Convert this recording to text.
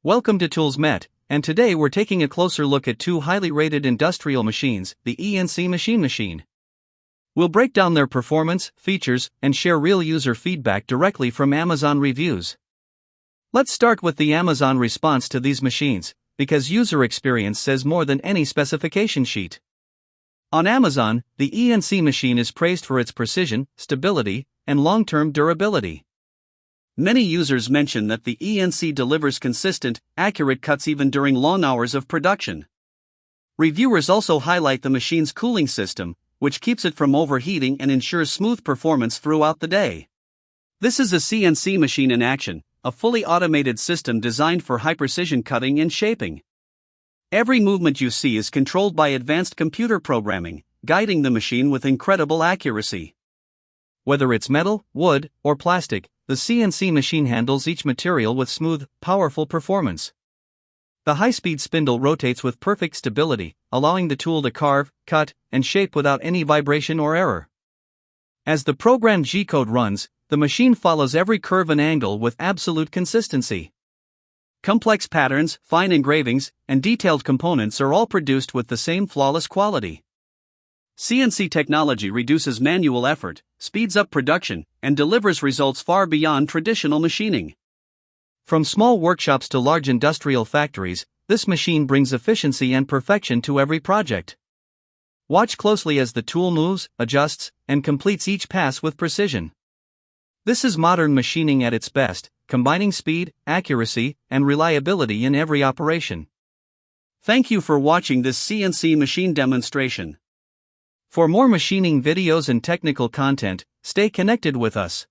Welcome to Toolsmet, and today we're taking a closer look at two highly rated industrial machines, the CNC Machine. We'll break down their performance, features, and share real user feedback directly from Amazon reviews. Let's start with the Amazon response to these machines, because user experience says more than any specification sheet. On Amazon, the CNC machine is praised for its precision, stability, and long-term durability. Many users mention that the CNC delivers consistent, accurate cuts even during long hours of production. Reviewers also highlight the machine's cooling system, which keeps it from overheating and ensures smooth performance throughout the day. This is a CNC machine in action, a fully automated system designed for high-precision cutting and shaping. Every movement you see is controlled by advanced computer programming, guiding the machine with incredible accuracy. Whether it's metal, wood, or plastic, the CNC machine handles each material with smooth, powerful performance. The high-speed spindle rotates with perfect stability, allowing the tool to carve, cut, and shape without any vibration or error. As the programmed G-code runs, the machine follows every curve and angle with absolute consistency. Complex patterns, fine engravings, and detailed components are all produced with the same flawless quality. CNC technology reduces manual effort, speeds up production, and delivers results far beyond traditional machining. From small workshops to large industrial factories, this machine brings efficiency and perfection to every project. Watch closely as the tool moves, adjusts, and completes each pass with precision. This is modern machining at its best, combining speed, accuracy, and reliability in every operation. Thank you for watching this CNC machine demonstration. For more machining videos and technical content, stay connected with us.